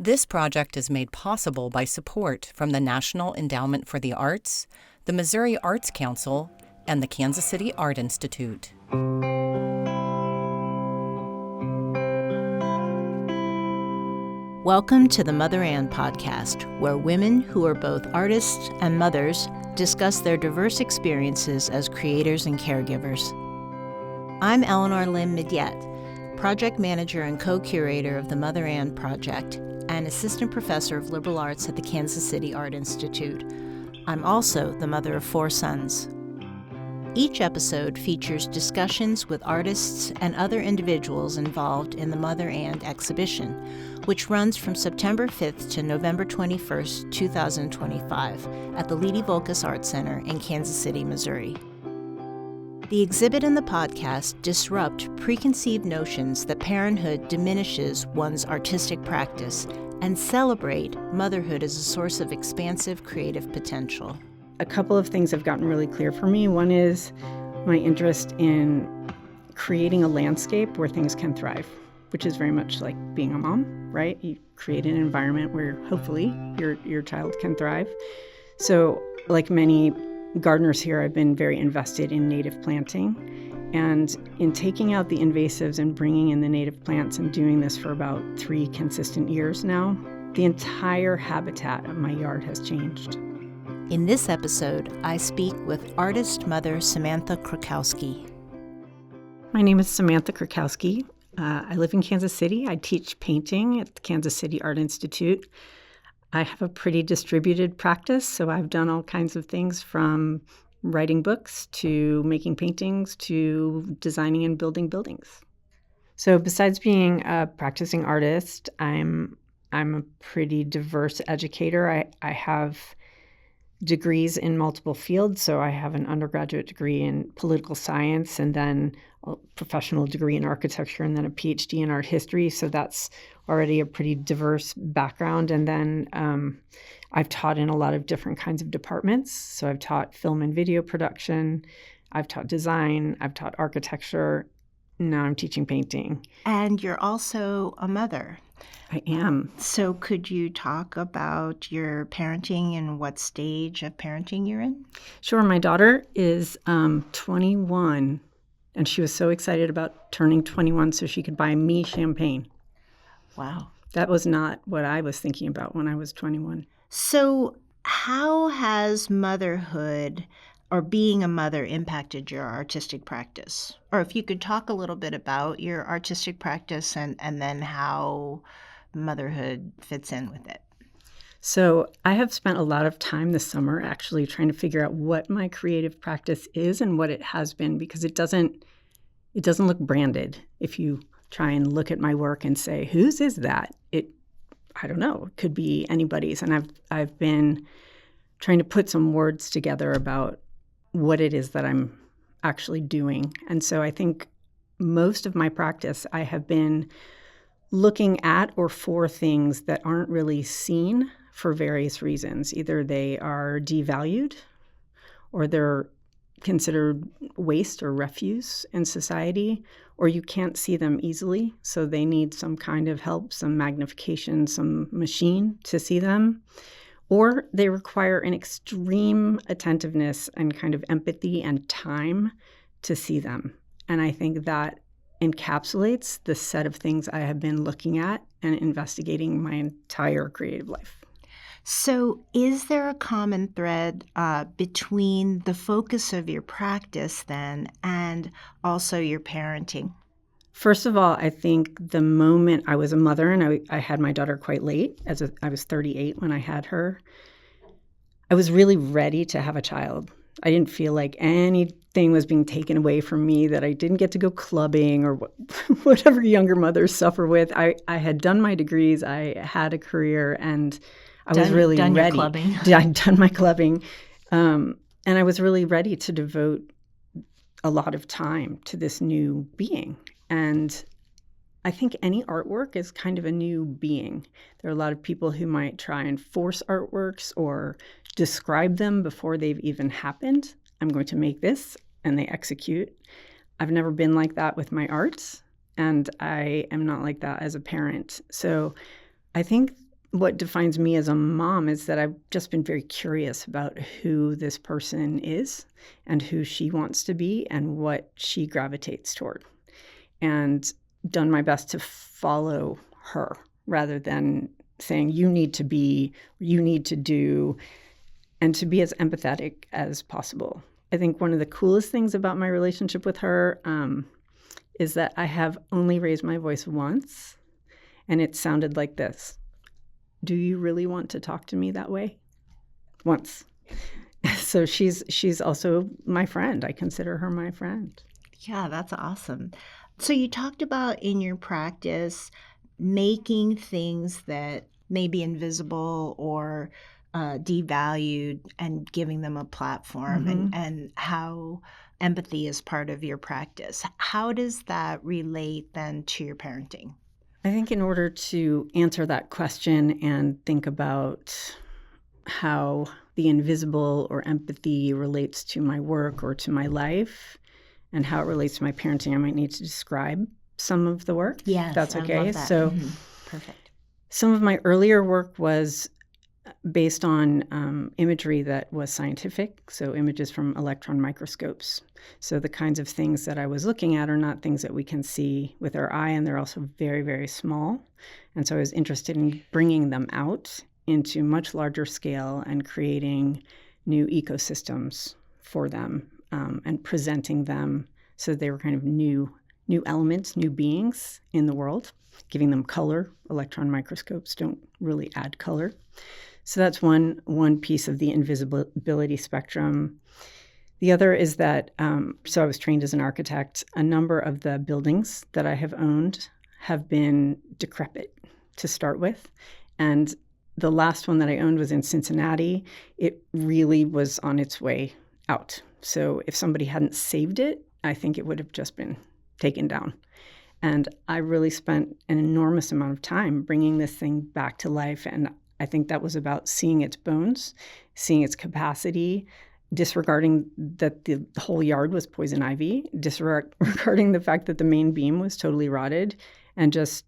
This project is made possible by support from the National Endowment for the Arts, the Missouri Arts Council, and the Kansas City Art Institute. Welcome to the Mother Ann podcast, where women who are both artists and mothers discuss their diverse experiences as creators and caregivers. I'm Eleanor Lynn Midyett, project manager and co-curator of the Mother Ann Project and assistant professor of liberal arts at the Kansas City Art Institute. I'm also the mother of 4 sons. Each episode features discussions with artists and other individuals involved in the Mother Ann exhibition, which runs from September 5th to November 21st, 2025 at the Leedy-Voulkos Art Center in Kansas City, Missouri. The exhibit and the podcast disrupt preconceived notions that parenthood diminishes one's artistic practice and celebrate motherhood as a source of expansive creative potential. A couple of things have gotten really clear for me. One is my interest in creating a landscape where things can thrive, which is very much like being a mom, right? You create an environment where hopefully your child can thrive. So like many gardeners here, I've been very invested in native planting and in taking out the invasives and bringing in the native plants and doing this for about 3 consistent years now. The entire habitat of my yard has changed. In this episode, I speak with artist mother Samantha Krukowski. My name is Samantha Krukowski. I live in Kansas City. I teach painting at the Kansas City Art Institute. I have a pretty distributed practice, so I've done all kinds of things from writing books to making paintings to designing and building buildings. So besides being a practicing artist, I'm a pretty diverse educator. I have degrees in multiple fields. So I have an undergraduate degree in political science and then a professional degree in architecture and then a PhD in art history. So that's already a pretty diverse background. And then I've taught in a lot of different kinds of departments. So I've taught film and video production. I've taught design. I've taught architecture. Now I'm teaching painting. And you're also a mother. I am. So could you talk about your parenting and what stage of parenting you're in? Sure. My daughter is 21, and she was so excited about turning 21 so she could buy me champagne. Wow. That was not what I was thinking about when I was 21. So how has motherhood or being a mother impacted your artistic practice? Or if you could talk a little bit about your artistic practice and then how motherhood fits in with it. So I have spent a lot of time this summer actually trying to figure out what my creative practice is and what it has been, because it doesn't look branded. If you try and look at my work and say, whose is that? I don't know. It could be anybody's. And I've been trying to put some words together about what it is that I'm actually doing. And so I think most of my practice, I have been looking at or for things that aren't really seen for various reasons. Either they are devalued or they're considered waste or refuse in society, or you can't see them easily. So they need some kind of help, some magnification, some machine to see them. Or they require an extreme attentiveness and kind of empathy and time to see them. And I think that encapsulates the set of things I have been looking at and investigating my entire creative life. So is there a common thread between the focus of your practice then and also your parenting? First of all, I think the moment I was a mother, and I had my daughter quite late, I was 38 when I had her, I was really ready to have a child. I didn't feel like anything was being taken away from me, that I didn't get to go clubbing or whatever younger mothers suffer with. I had done my degrees, I had a career, and I was really ready. Your clubbing. I'd done my clubbing. And I was really ready to devote a lot of time to this new being. And I think any artwork is kind of a new being. There are a lot of people who might try and force artworks or describe them before they've even happened. I'm going to make this, and they execute. I've never been like that with my art, and I am not like that as a parent. So I think what defines me as a mom is that I've just been very curious about who this person is and who she wants to be and what she gravitates toward, and done my best to follow her rather than saying, you need to be, you need to do, and to be as empathetic as possible. I think one of the coolest things about my relationship with her is that I have only raised my voice once, and it sounded like this. Do you really want to talk to me that way? Once. So she's also my friend. I consider her my friend. Yeah, that's awesome. So you talked about in your practice making things that may be invisible or devalued and giving them a platform, and how empathy is part of your practice. How does that relate then to your parenting? I think in order to answer that question and think about how the invisible or empathy relates to my work or to my life and how it relates to my parenting, I might need to describe some of the work. Yes, that's okay. I love that. So Perfect. Some of my earlier work was based on imagery that was scientific, so images from electron microscopes. So the kinds of things that I was looking at are not things that we can see with our eye, and they're also very, very small. And so I was interested in bringing them out into much larger scale and creating new ecosystems for them, and presenting them so they were kind of new elements, new beings in the world, giving them color. Electron microscopes don't really add color. So that's one piece of the invisibility spectrum. The other is that, so I was trained as an architect. A number of the buildings that I have owned have been decrepit to start with. And the last one that I owned was in Cincinnati. It really was on its way out. So if somebody hadn't saved it, I think it would have just been taken down. And I really spent an enormous amount of time bringing this thing back to life. And I think that was about seeing its bones, seeing its capacity, disregarding that the whole yard was poison ivy, disregarding the fact that the main beam was totally rotted, and just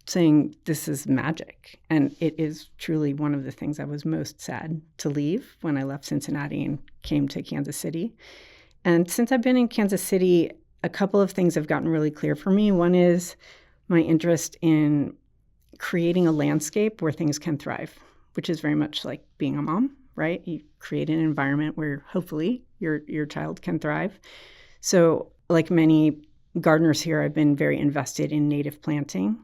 saying, this is magic. And it is truly one of the things I was most sad to leave when I left Cincinnati and came to Kansas City. And since I've been in Kansas City, a couple of things have gotten really clear for me. One is my interest in creating a landscape where things can thrive, which is very much like being a mom, right? You create an environment where hopefully your child can thrive. So like many gardeners here, I've been very invested in native planting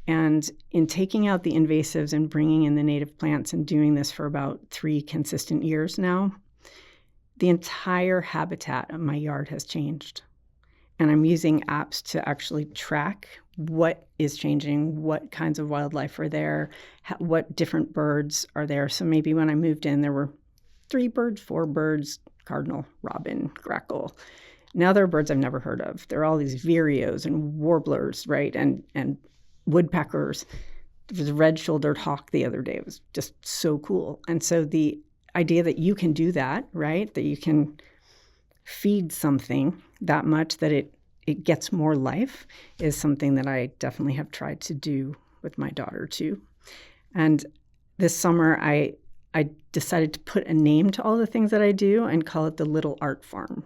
and in taking out the invasives and bringing in the native plants, and doing this for about 3 consistent years now. The entire habitat of my yard has changed. And I'm using apps to actually track what is changing, what kinds of wildlife are there, what different birds are there. So maybe when I moved in, there were 3 birds, 4 birds, cardinal, robin, grackle. Now there are birds I've never heard of. There are all these vireos and warblers, right, and woodpeckers. There was a red-shouldered hawk the other day. It was just so cool. And so the idea that you can do that, right, that you can feed something that much that it gets more life, is something that I definitely have tried to do with my daughter too. And this summer I decided to put a name to all the things that I do and call it the Little Art Farm.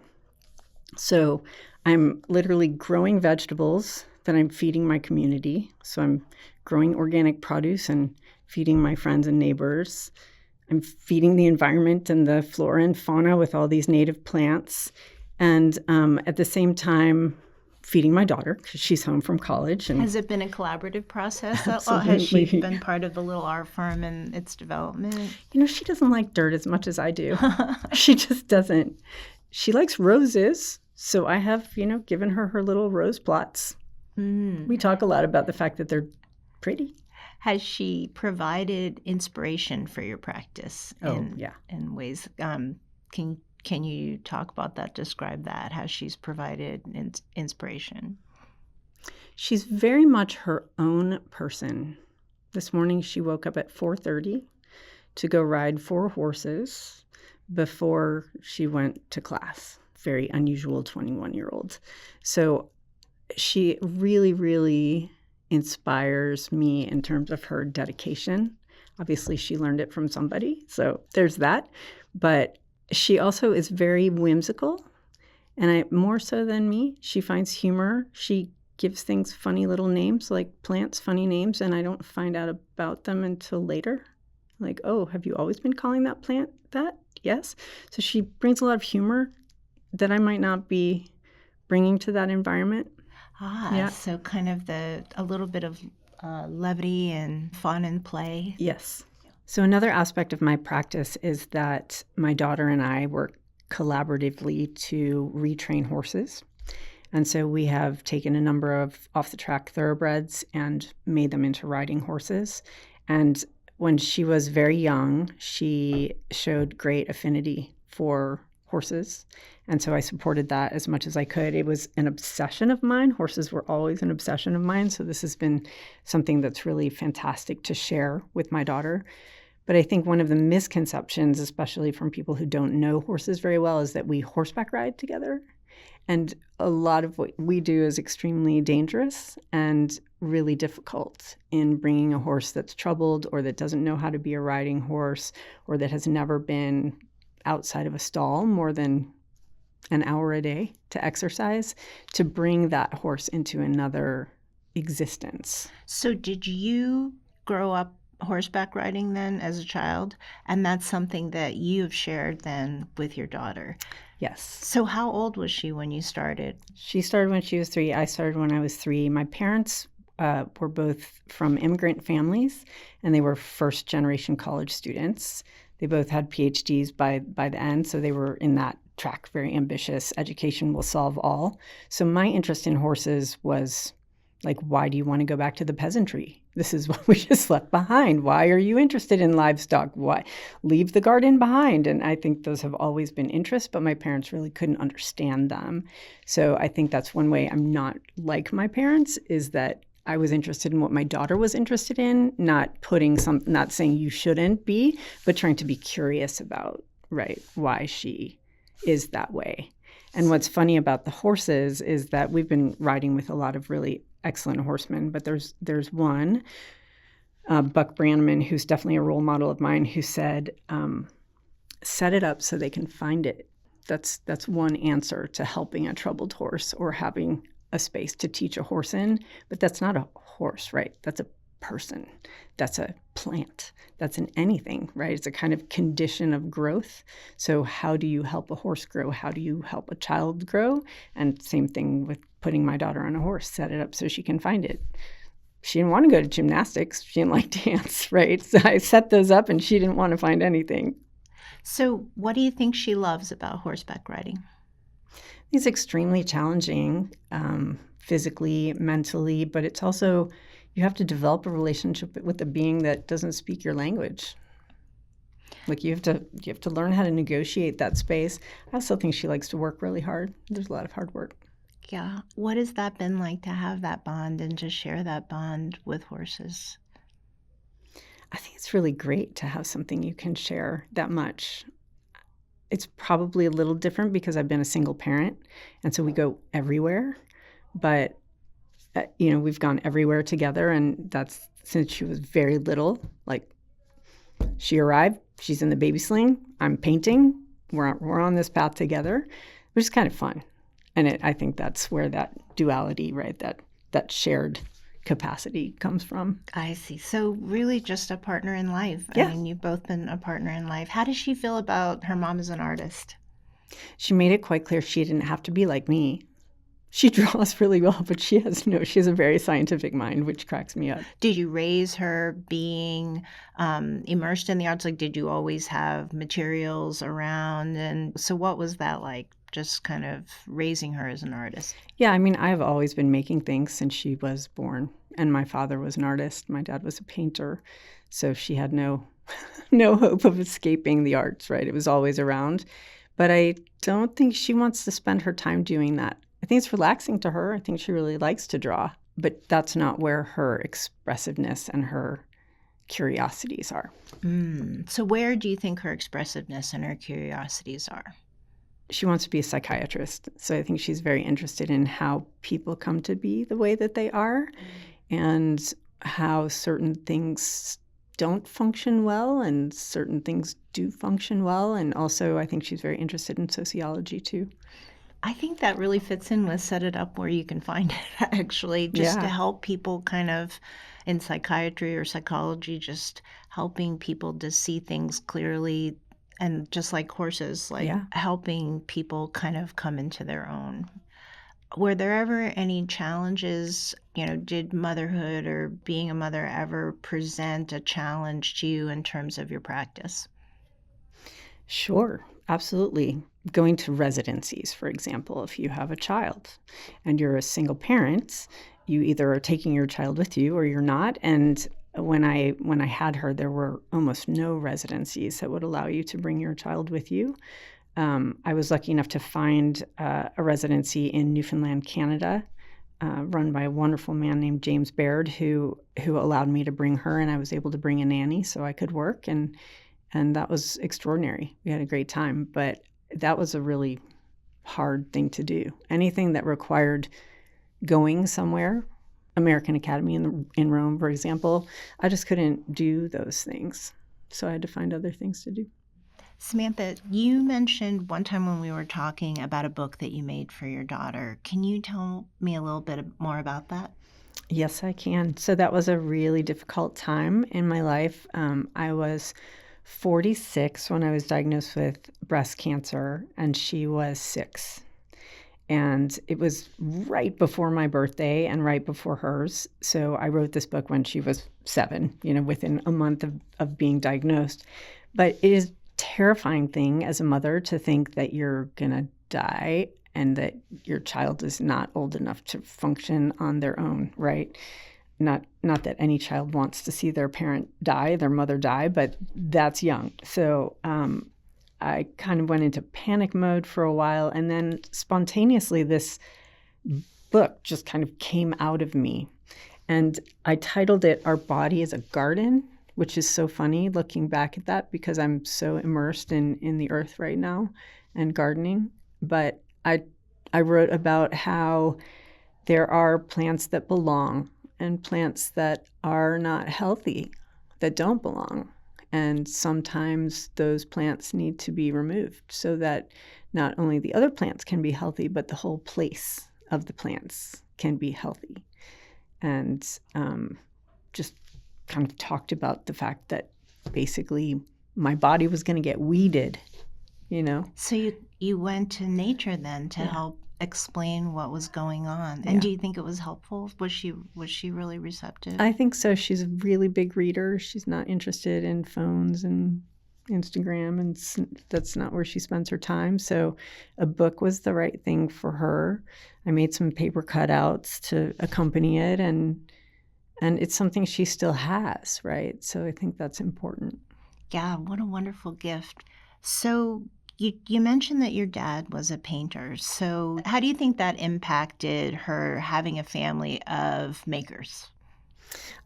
So I'm literally growing vegetables that I'm feeding my community. So I'm growing organic produce and feeding my friends and neighbors. I'm feeding the environment and the flora and fauna with all these native plants. And at the same time, feeding my daughter because she's home from college. And has it been a collaborative process? Absolutely. Has she been part of the Little Art Farm and its development? She doesn't like dirt as much as I do. She just doesn't. She likes roses. So I have, given her little rose plots. We talk a lot about the fact that they're pretty. Has she provided inspiration for your practice in ways? Can you talk about that, describe that, how she's provided inspiration? She's very much her own person. This morning she woke up at 4:30 to go ride 4 horses before she went to class. Very unusual 21-year-old. So she really, really inspires me in terms of her dedication. Obviously, she learned it from somebody, so there's that. But she also is very whimsical, and more so than me. She finds humor. She gives things funny little names, like plants funny names, and I don't find out about them until later. Like, oh, have you always been calling that plant that? Yes. So she brings a lot of humor that I might not be bringing to that environment. Yeah. So kind of a little bit of levity and fun and play. Yes. So another aspect of my practice is that my daughter and I work collaboratively to retrain horses. And so we have taken a number of off-the-track thoroughbreds and made them into riding horses. And when she was very young, she showed great affinity for horses. And so I supported that as much as I could. It was an obsession of mine. Horses were always an obsession of mine. So this has been something that's really fantastic to share with my daughter. But I think one of the misconceptions, especially from people who don't know horses very well, is that we horseback ride together. And a lot of what we do is extremely dangerous and really difficult in bringing a horse that's troubled or that doesn't know how to be a riding horse or that has never been outside of a stall more than an hour a day to exercise, to bring that horse into another existence. So did you grow up horseback riding then as a child? And that's something that you've shared then with your daughter? Yes. So how old was she when you started? She started when she was 3. I started when I was 3. My parents were both from immigrant families, and they were first-generation college students. They both had PhDs by the end, so they were in that track, very ambitious. Education will solve all. So my interest in horses was like, why do you want to go back to the peasantry? This is what we just left behind. Why are you interested in livestock? Why leave the garden behind? And I think those have always been interests, but my parents really couldn't understand them. So I think that's one way I'm not like my parents, is that I was interested in what my daughter was interested in, not saying you shouldn't be, but trying to be curious about, right, why she is that way. And what's funny about the horses is that we've been riding with a lot of really excellent horsemen, but there's one, Buck Brannaman, who's definitely a role model of mine, who said, set it up so they can find it. That's one answer to helping a troubled horse or having a space to teach a horse in. But that's not a horse, right? That's a person. That's a plant. That's an anything, right? It's a kind of condition of growth. So how do you help a horse grow? How do you help a child grow? And same thing with putting my daughter on a horse, set it up so she can find it. She didn't want to go to gymnastics. She didn't like dance, right? So I set those up and she didn't want to find anything. So what do you think she loves about horseback riding? It's extremely challenging, physically, mentally, but it's also, you have to develop a relationship with a being that doesn't speak your language. Like you have to learn how to negotiate that space. I also think she likes to work really hard. There's a lot of hard work. Yeah. What has that been like to have that bond and to share that bond with horses? I think it's really great to have something you can share that much. It's probably a little different because I've been a single parent, and so we go everywhere. But, we've gone everywhere together, and that's since she was very little. Like, she arrived, she's in the baby sling, I'm painting, we're on this path together, which is kind of fun. And I think that's where that duality, right, that shared capacity comes from. I see. So really just a partner in life. Yeah. I mean, you've both been a partner in life. How does she feel about her mom as an artist? She made it quite clear she didn't have to be like me. She draws really well, but she has a very scientific mind, which cracks me up. Did you raise her being immersed in the arts? Like, did you always have materials around? And so what was that like, just kind of raising her as an artist? Yeah, I mean, I've always been making things since she was born. And my father was an artist. My dad was a painter. So she had no hope of escaping the arts, right? It was always around. But I don't think she wants to spend her time doing that. I think it's relaxing to her. I think she really likes to draw. But that's not where her expressiveness and her curiosities are. So where do you think her expressiveness and her curiosities are? She wants to be a psychiatrist. So I think she's very interested in how people come to be the way that they are and how certain things don't function well and certain things do function well. And also, I think she's very interested in sociology too. I think that really fits in with Set It Up Where You Can Find It, actually, just to help people kind of in psychiatry or psychology, just helping people to see things clearly. And just like horses, like helping people kind of come into their own. Were there ever any challenges? Did motherhood or being a mother ever present a challenge to you in terms of your practice? Sure, absolutely. Going to residencies, for example, if you have a child and you're a single parent, you either are taking your child with you or you're not. And when I had her, there were almost no residencies that would allow you to bring your child with you. I was lucky enough to find a residency in Newfoundland, Canada, run by a wonderful man named James Baird, who allowed me to bring her, and I was able to bring a nanny so I could work, and that was extraordinary. We had a great time, but that was a really hard thing to do. Anything that required going somewhere, American Academy in Rome, for example, I just couldn't do those things. So I had to find other things to do. Samantha, you mentioned one time when we were talking about a book that you made for your daughter. Can you tell me a little bit more about that? Yes, I can. So that was a really difficult time in my life. I was 46 when I was diagnosed with breast cancer, and she was 6. And it was right before my birthday and right before hers. So I wrote this book when she was 7, within a month of being diagnosed. But it is terrifying thing as a mother to think that you're going to die and that your child is not old enough to function on their own, right? Not that any child wants to see their parent die, their mother die, but that's young. So I kind of went into panic mode for a while, and then spontaneously this book just kind of came out of me. And I titled it Our Body is a Garden, which is so funny looking back at that because I'm so immersed in the earth right now and gardening. But I wrote about how there are plants that belong and plants that are not healthy, that don't belong. And sometimes those plants need to be removed so that not only the other plants can be healthy, but the whole place of the plants can be healthy. And just kind of talked about the fact that basically my body was going to get weeded, So you went to nature then to help explain what was going on. And do you think it was helpful? Was she really receptive? I think so. She's a really big reader. She's not interested in phones and Instagram, and that's not where she spends her time. So a book was the right thing for her. I made some paper cutouts to accompany it, and it's something she still has, right? So I think that's important. Yeah, what a wonderful gift. So you mentioned that your dad was a painter. So how do you think that impacted her having a family of makers?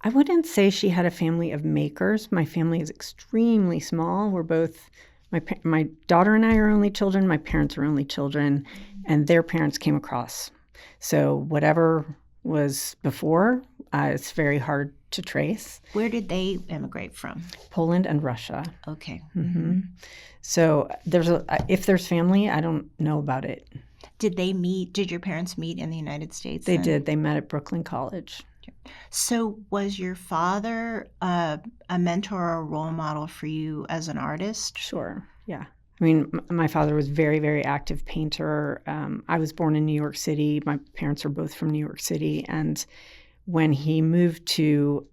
I wouldn't say she had a family of makers. My family is extremely small. We're both, my daughter and I are only children. My parents are only children, and their parents came across. So whatever was before, it's very hard to trace. Where did they immigrate from? Poland and Russia. Okay. Mm-hmm. So if there's family, I don't know about it. Did they meet? Did your parents meet in the United States? They did. They met at Brooklyn College. So was your father a mentor or a role model for you as an artist? Sure. Yeah. I mean, my father was a very, very active painter. I was born in New York City. My parents are both from New York City. And when he moved to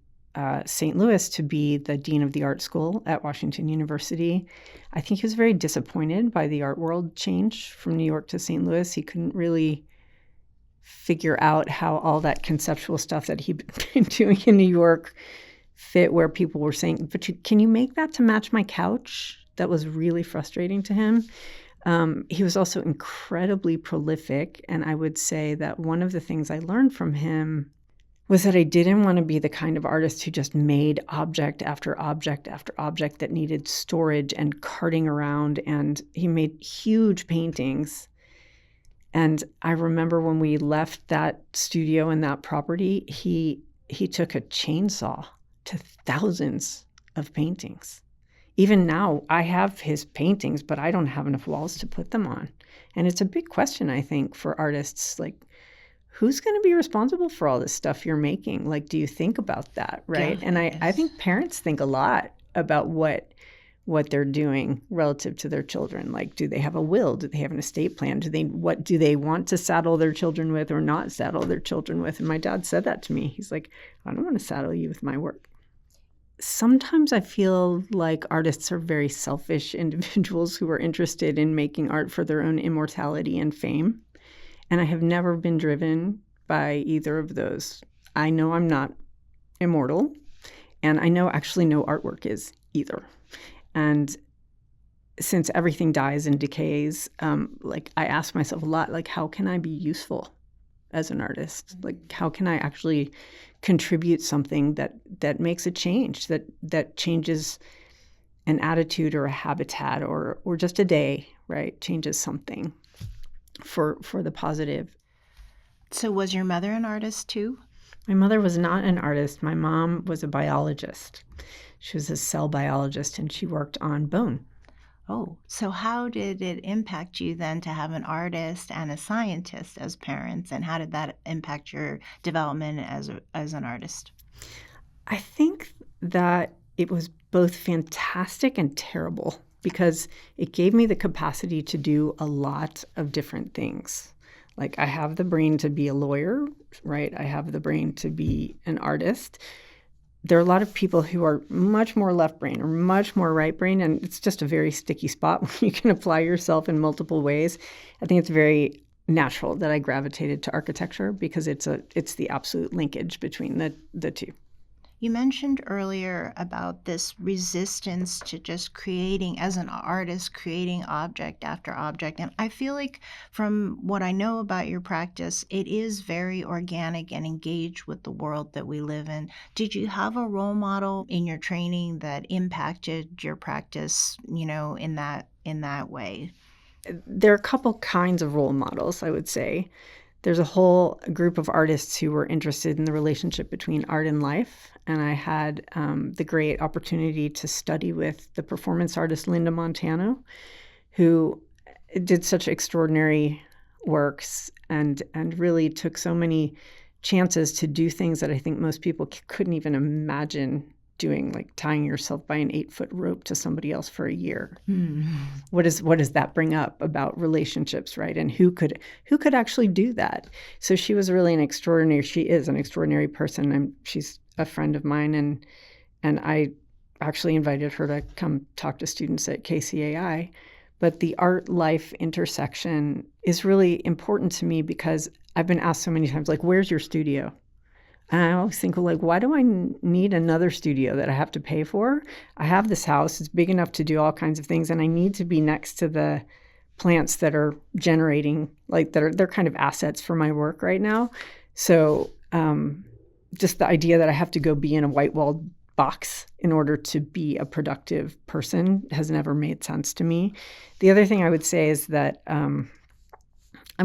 St. Louis to be the dean of the art school at Washington University, I think he was very disappointed by the art world change from New York to St. Louis. He couldn't really figure out how all that conceptual stuff that he'd been doing in New York fit where people were saying, but can you make that to match my couch? That was really frustrating to him. He was also incredibly prolific, and I would say that one of the things I learned from him was that I didn't want to be the kind of artist who just made object after object after object that needed storage and carting around, and he made huge paintings. And I remember when we left that studio and that property, he took a chainsaw to thousands of paintings. Even now, I have his paintings, but I don't have enough walls to put them on. And it's a big question, I think, for artists, like, who's going to be responsible for all this stuff you're making? Like, do you think about that, right? Yeah, and yes. I think parents think a lot about what they're doing relative to their children. Like, do they have a will? Do they have an estate plan? What do they want to saddle their children with or not saddle their children with? And my dad said that to me. He's like, I don't want to saddle you with my work. Sometimes I feel like artists are very selfish individuals who are interested in making art for their own immortality and fame. And I have never been driven by either of those. I know I'm not immortal, and I know actually no artwork is either. And since everything dies and decays, like, I ask myself a lot, like, how can I be useful as an artist? Like, how can I actually contribute something that makes a change, that changes an attitude or a habitat or just a day, right? Changes something for the positive. So was your mother an artist too? My mother was not an artist. My mom was a biologist. She was a cell biologist, and she worked on bone. Oh, so how did it impact you then to have an artist and a scientist as parents, and how did that impact your development as an artist? I think that it was both fantastic and terrible because it gave me the capacity to do a lot of different things. Like, I have the brain to be a lawyer, right? I have the brain to be an artist. There are a lot of people who are much more left brain or much more right brain, and it's just a very sticky spot when you can apply yourself in multiple ways. I think it's very natural that I gravitated to architecture because it's the absolute linkage between the two. You mentioned earlier about this resistance to just creating, as an artist, creating object after object. And I feel like from what I know about your practice, it is very organic and engaged with the world that we live in. Did you have a role model in your training that impacted your practice, in that way? There are a couple kinds of role models, I would say. There's a whole group of artists who were interested in the relationship between art and life. And I had the great opportunity to study with the performance artist Linda Montano, who did such extraordinary works and really took so many chances to do things that I think most people couldn't even imagine doing, like tying yourself by an 8-foot rope to somebody else for a year. What does that bring up about relationships, right? And who could actually do that? So she is an extraordinary person, and she's a friend of mine, and I actually invited her to come talk to students at KCAI. But the art-life intersection is really important to me because I've been asked so many times, like, where's your studio? And I always think, well, like, why do I need another studio that I have to pay for? I have this house. It's big enough to do all kinds of things, and I need to be next to the plants that are generating, like, they're kind of assets for my work right now. So just the idea that I have to go be in a white-walled box in order to be a productive person has never made sense to me. The other thing I would say is that I'm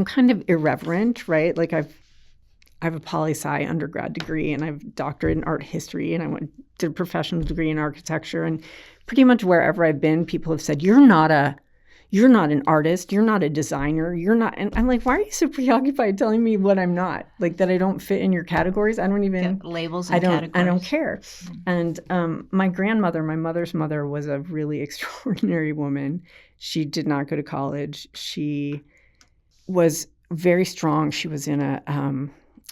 kind of irreverent, right? Like, I have a poli-sci undergrad degree, and I have a doctorate in art history, and did a professional degree in architecture. And pretty much wherever I've been, people have said, you're not an artist, you're not a designer, you're not. And I'm like, why are you so preoccupied telling me what I'm not? Like, that I don't fit in your categories? I don't even Get labels and categories. I don't care. And my grandmother, my mother's mother, was a really extraordinary woman. She did not go to college. She was very strong. She was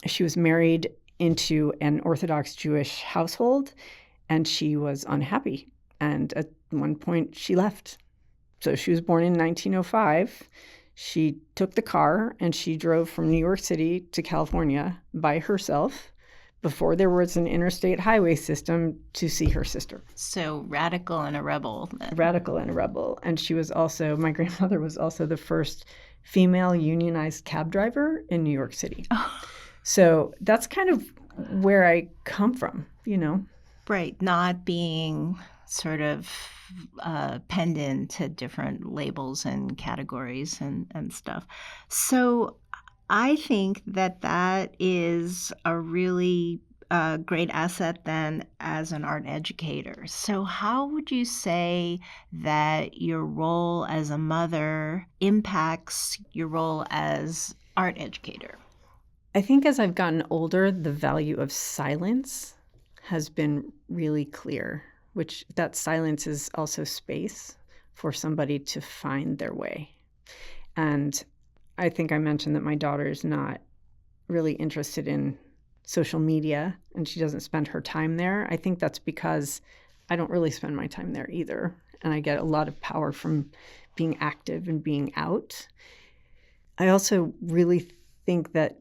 she was married into an Orthodox Jewish household, and she was unhappy. And at one point, she left. So she was born in 1905. She took the car and she drove from New York City to California by herself before there was an interstate highway system to see her sister. So radical and a rebel. Radical and a rebel. And my grandmother was also the first female unionized cab driver in New York City. Oh. So that's kind of where I come from, Right. Not being sort of penned into different labels and categories and stuff. So I think that is a really a great asset then as an art educator. So how would you say that your role as a mother impacts your role as art educator? I think as I've gotten older, the value of silence has been really clear, which that silence is also space for somebody to find their way. And I think I mentioned that my daughter is not really interested in social media and she doesn't spend her time there. I think that's because I don't really spend my time there either. And I get a lot of power from being active and being out. I also really think that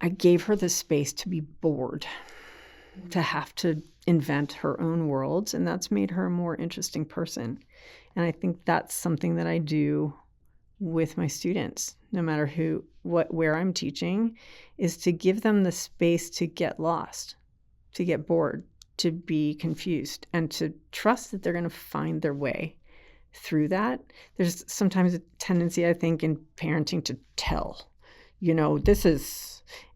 I gave her the space to be bored, to have to invent her own worlds, and that's made her a more interesting person. And I think that's something that I do with my students, no matter where I'm teaching, is to give them the space to get lost, to get bored, to be confused, and to trust that they're going to find their way through that. There's sometimes a tendency, I think, in parenting to tell,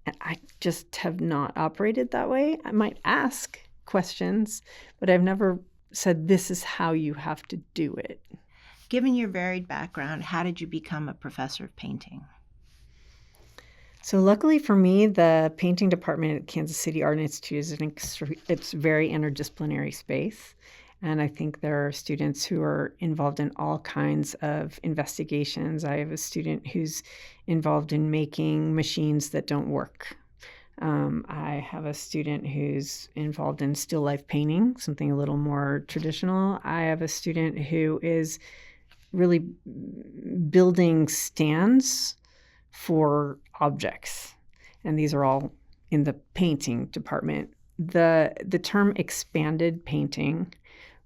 and I just have not operated that way. I might ask questions, but I've never said, this is how you have to do it. Given your varied background, how did you become a professor of painting? So luckily for me, the painting department at Kansas City Art Institute is it's very interdisciplinary space. And I think there are students who are involved in all kinds of investigations. I have a student who's involved in making machines that don't work. I have a student who's involved in still life painting, something a little more traditional. I have a student who is really building stands for objects. And these are all in the painting department. The term expanded painting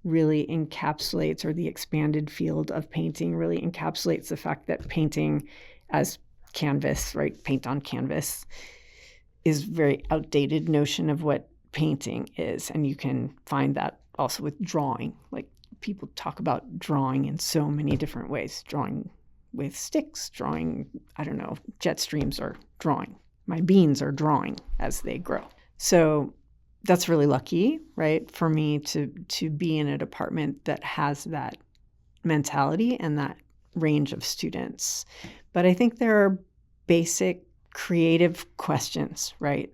really encapsulates, or the expanded field of painting really encapsulates the fact that painting as canvas, right, paint on canvas, is a very outdated notion of what painting is. And you can find that also with drawing. Like, people talk about drawing in so many different ways. Drawing with sticks, drawing, jet streams are drawing. My beans are drawing as they grow. So that's really lucky, right, for me to be in a department that has that mentality and that range of students. But I think there are basic creative questions, right,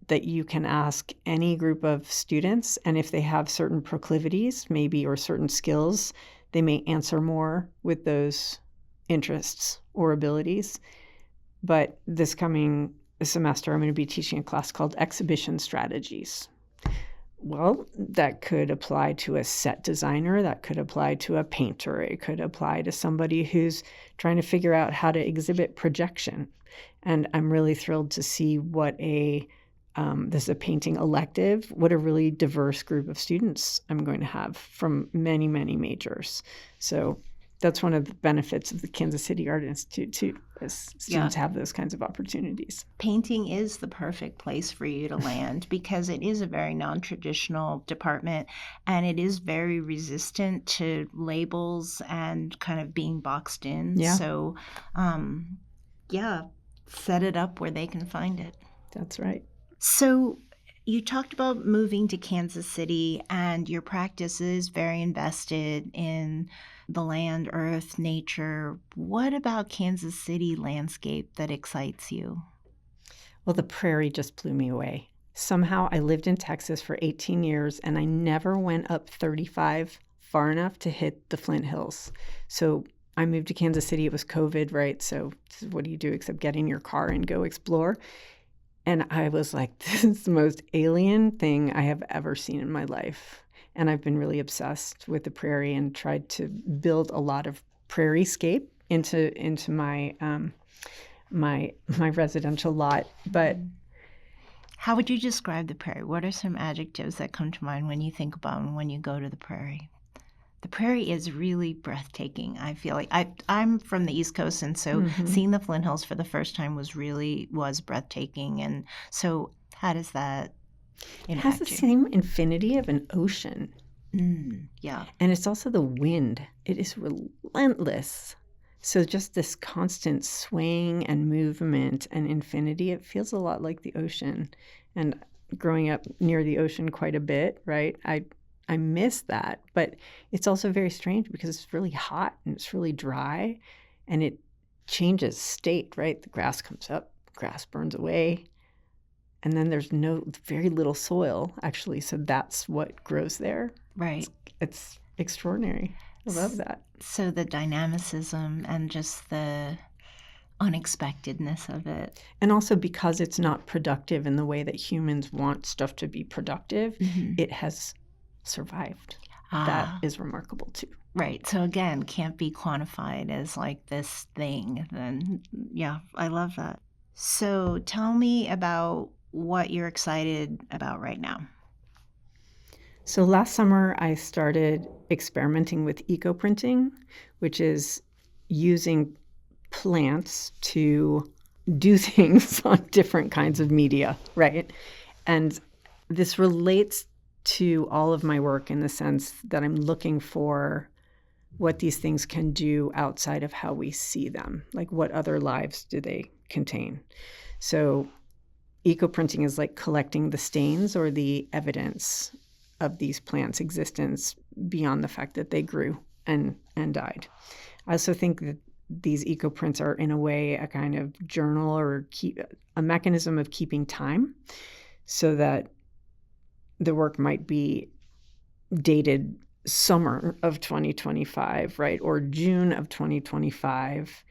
that you can ask any group of students. And if they have certain proclivities, maybe, or certain skills, they may answer more with those interests or abilities. But this coming semester, I'm going to be teaching a class called Exhibition Strategies. Well, that could apply to a set designer, that could apply to a painter, it could apply to somebody who's trying to figure out how to exhibit projection. And I'm really thrilled to see what this is a painting elective, what a really diverse group of students I'm going to have from many, many majors. So that's one of the benefits of the Kansas City Art Institute, too, as students have those kinds of opportunities. Painting is the perfect place for you to land because it is a very non-traditional department and it is very resistant to labels and kind of being boxed in. Yeah. So, set it up where they can find it. That's right. So you talked about moving to Kansas City, and your practice is very invested in the land, earth, nature. What about Kansas City landscape that excites you? Well, the prairie just blew me away. Somehow I lived in Texas for 18 years, and I never went up 35 far enough to hit the Flint Hills. So I moved to Kansas City. It was COVID, right? So what do you do except get in your car and go explore? And I was like, this is the most alien thing I have ever seen in my life. And I've been really obsessed with the prairie and tried to build a lot of prairie-scape into my my residential lot. But how would you describe the prairie? What are some adjectives that come to mind when you think about when you go to the prairie? The prairie is really breathtaking. I feel like I'm from the East Coast, and so seeing the Flint Hills for the first time was breathtaking. And so, how does that impact you? It has the same infinity of an ocean. Yeah, and it's also the wind. It is relentless. So just this constant swaying and movement and infinity. It feels a lot like the ocean, and growing up near the ocean quite a bit, right? I miss that, but it's also very strange because it's really hot and it's really dry and it changes state, right? The grass comes up, grass burns away, and then there's very little soil actually. So that's what grows there. Right. It's extraordinary. I love that. So the dynamicism and just the unexpectedness of it. And also because it's not productive in the way that humans want stuff to be productive, it has survived. That is remarkable too. Right. So again, can't be quantified as like this thing. Then, yeah, I love that. So tell me about what you're excited about right now. So last summer, I started experimenting with eco-printing, which is using plants to do things on different kinds of media, right? And this relates to all of my work in the sense that I'm looking for what these things can do outside of how we see them. Like, what other lives do they contain? So eco-printing is like collecting the stains or the evidence of these plants' existence beyond the fact that they grew and died. I also think that these eco-prints are, in a way, a kind of journal or a mechanism of keeping time so that the work might be dated summer of 2025, right? Or June of 2025.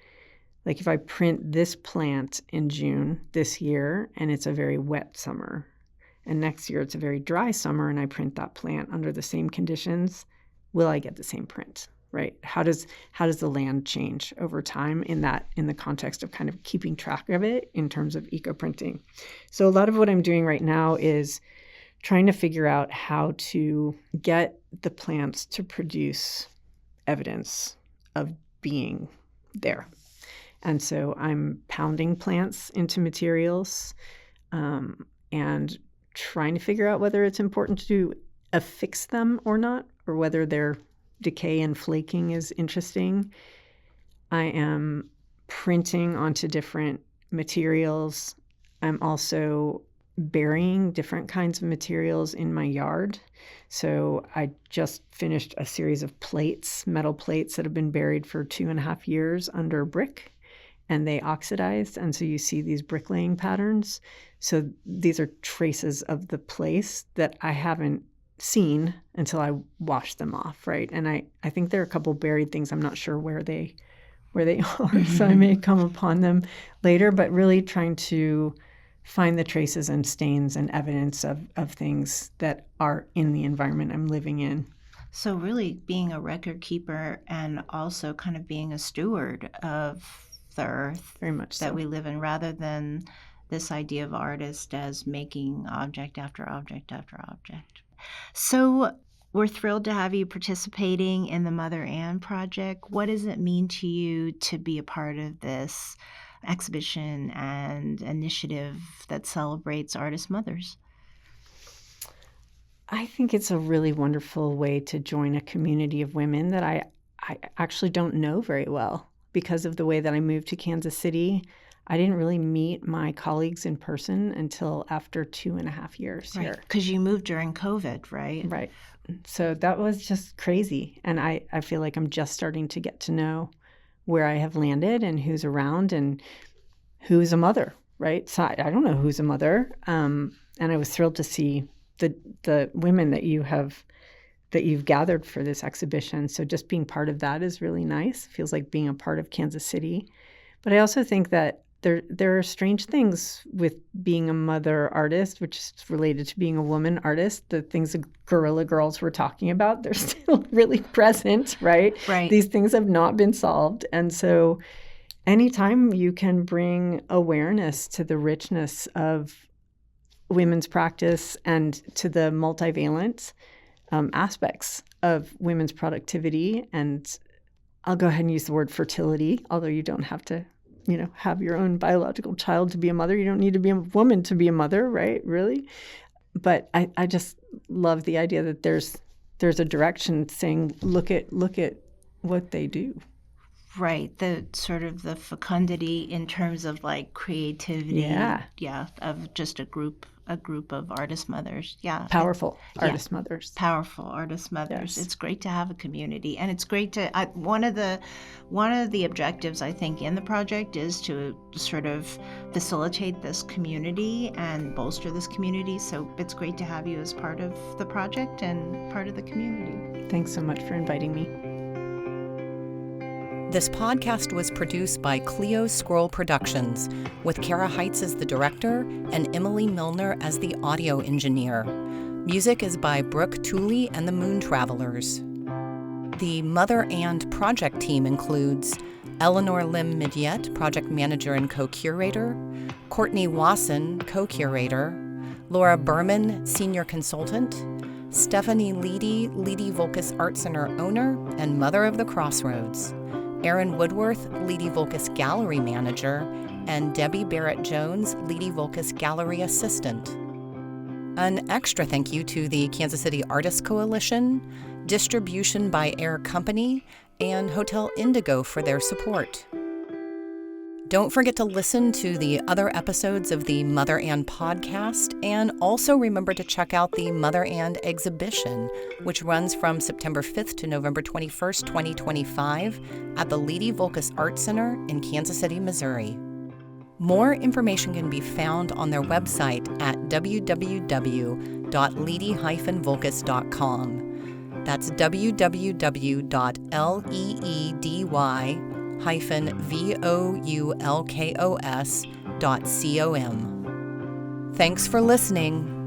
Like if I print this plant in June this year and it's a very wet summer, and next year it's a very dry summer and I print that plant under the same conditions, will I get the same print, right? How does the land change over time in the context of kind of keeping track of it in terms of eco-printing? So a lot of what I'm doing right now is trying to figure out how to get the plants to produce evidence of being there. And so I'm pounding plants into materials and trying to figure out whether it's important to affix them or not, or whether their decay and flaking is interesting. I am printing onto different materials. I'm also burying different kinds of materials in my yard. So I just finished a series of plates, metal plates that have been buried for 2.5 years under brick, and they oxidized. And so you see these bricklaying patterns. So these are traces of the place that I haven't seen until I wash them off, right? And I think there are a couple buried things. I'm not sure where they are, so I may come upon them later, but really trying to find the traces and stains and evidence of things that are in the environment I'm living in. So really being a record keeper and also kind of being a steward of the earth Very much that so. we live in, rather than this idea of artist as making object after object after object. So we're thrilled to have you participating in the Mother Ann Project. What does it mean to you to be a part of this exhibition and initiative that celebrates artist mothers? I think it's a really wonderful way to join a community of women that I actually don't know very well. Because of the way that I moved to Kansas City, I didn't really meet my colleagues in person until after 2.5 years here. Because you moved during COVID, right? Right. So that was just crazy. And I feel like I'm just starting to get to know where I have landed and who's around and who's a mother, right? So I don't know who's a mother. And I was thrilled to see the women that you've gathered for this exhibition. So just being part of that is really nice. It feels like being a part of Kansas City. But I also think that there are strange things with being a mother artist, which is related to being a woman artist. The things the Guerrilla Girls were talking about, they're still really present, right? Right. These things have not been solved. And so anytime you can bring awareness to the richness of women's practice and to the multivalent aspects of women's productivity, and I'll go ahead and use the word fertility, although you don't have to, have your own biological child to be a mother. You don't need to be a woman to be a mother, right? Really? But I just love the idea that there's a direction saying, look at what they do. Right. The sort of the fecundity in terms of like creativity. Yeah. Of just a group a group of artist mothers. Yeah. Powerful artist mothers. Powerful artist mothers. Yes. It's great to have a community, and it's great to. One of the objectives I think in the project is to sort of facilitate this community and bolster this community. So it's great to have you as part of the project and part of the community. Thanks so much for inviting me. This podcast was produced by Cleo Scroll Productions, with Kara Heitz as the director and Emily Milner as the audio engineer. Music is by Brooke Tooley and the Moon Travelers. The Mother and project team includes Eleanor Lim Midyet, project manager and co-curator, Courtney Wasson, co-curator, Laura Berman, senior consultant, Stephanie Leedy-Voulkos Art Center owner and mother of the Crossroads, Erin Woodworth, Leedy-Voulkos Gallery Manager, and Debbie Barrett-Jones, Leedy-Voulkos Gallery Assistant. An extra thank you to the Kansas City Artists Coalition, Distribution by Air Company, and Hotel Indigo for their support. Don't forget to listen to the other episodes of the Mother and podcast, and also remember to check out the Mother and exhibition, which runs from September 5th to November 21st, 2025 at the Leedy-Voulkos Art Center in Kansas City, Missouri. More information can be found on their website at www.leedy-voulkos.com. That's www.leedy-voulkos.com. Thanks for listening.